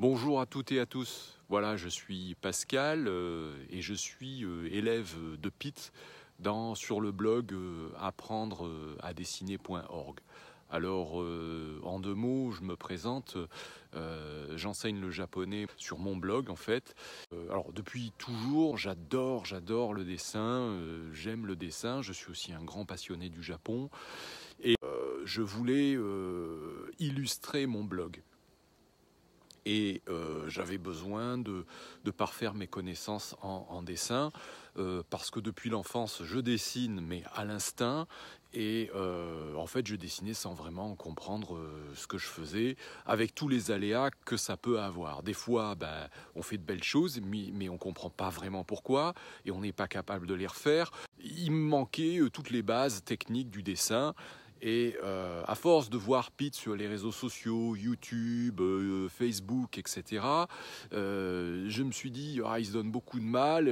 Bonjour à toutes et à tous. Voilà, je suis Pascal et je suis élève de Pitt sur le blog apprendre à dessiner.org. Alors, en deux mots, je me présente. J'enseigne le japonais sur mon blog en fait. Alors, depuis toujours, j'adore le dessin. J'aime le dessin. Je suis aussi un grand passionné du Japon et je voulais illustrer mon blog. Et j'avais besoin de parfaire mes connaissances en dessin parce que depuis l'enfance je dessine mais à l'instinct et en fait je dessinais sans vraiment comprendre ce que je faisais avec tous les aléas que ça peut avoir. Des fois on fait de belles choses mais on ne comprend pas vraiment pourquoi et on n'est pas capable de les refaire. Il me manquait toutes les bases techniques du dessin. Et à force de voir Pitt sur les réseaux sociaux, YouTube, Facebook, etc., je me suis dit, il se donne beaucoup de mal,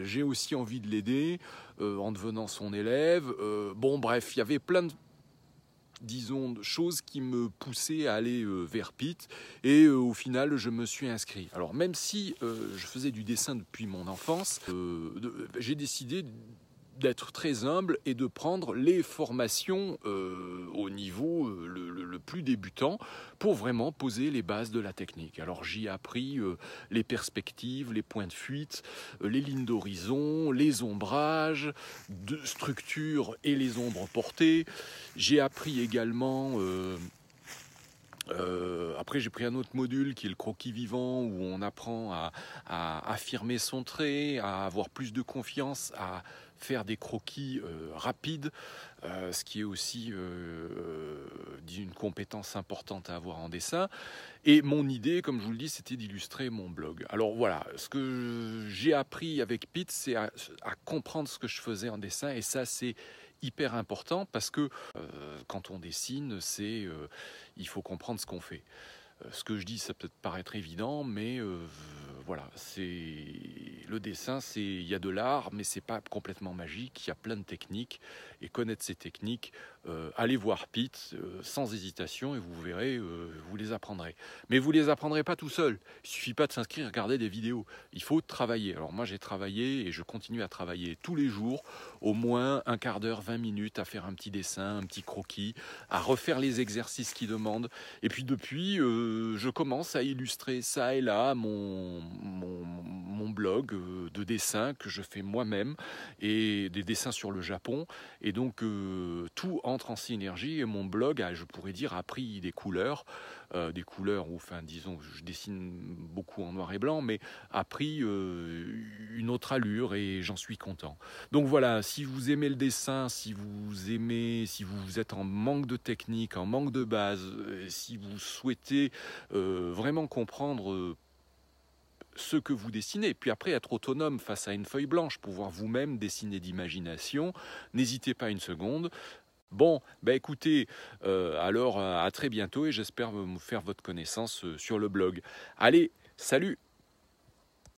j'ai aussi envie de l'aider en devenant son élève. Bon, bref, il y avait plein de choses qui me poussaient à aller vers Pitt et au final je me suis inscrit. Alors même si je faisais du dessin depuis mon enfance, j'ai décidé d'être très humble et de prendre les formations au niveau le plus débutant pour vraiment poser les bases de la technique. Alors j'y ai appris les perspectives, les points de fuite, les lignes d'horizon, les ombrages, de structure et les ombres portées. J'ai appris également... après j'ai pris un autre module qui est le croquis vivant où on apprend à affirmer son trait, à avoir plus de confiance, à faire des croquis rapides, ce qui est aussi une compétence importante à avoir en dessin. Et mon idée, comme je vous le dis, c'était d'illustrer mon blog. Alors voilà, ce que j'ai appris avec Pitt, c'est à comprendre ce que je faisais en dessin et ça c'est hyper important parce que quand on dessine, il faut comprendre ce qu'on fait. Ce que je dis, ça peut paraître évident, mais voilà, le dessin, il y a de l'art, mais c'est pas complètement magique. Il y a plein de techniques, et connaître ces techniques, allez voir Pitt sans hésitation, et vous verrez, vous les apprendrez. Mais vous les apprendrez pas tout seul. Il suffit pas de s'inscrire, regarder des vidéos. Il faut travailler. Alors moi, j'ai travaillé et je continue à travailler tous les jours, au moins un quart d'heure, 20 minutes, à faire un petit dessin, un petit croquis, à refaire les exercices qu'ils demandent. Et puis depuis, je commence à illustrer ça et là mon blog de dessins que je fais moi-même et des dessins sur le Japon. Et donc tout entre en synergie et mon blog je pourrais dire, a pris des couleurs ou enfin disons, je dessine beaucoup en noir et blanc, mais a pris une autre allure et j'en suis content. Donc voilà, si vous aimez le dessin, si vous êtes en manque de technique, en manque de base, si vous souhaitez vraiment comprendre ce que vous dessinez, puis après être autonome face à une feuille blanche, pouvoir vous-même dessiner d'imagination, n'hésitez pas une seconde. Bon, écoutez, alors à très bientôt et j'espère me faire votre connaissance sur le blog. Allez, salut!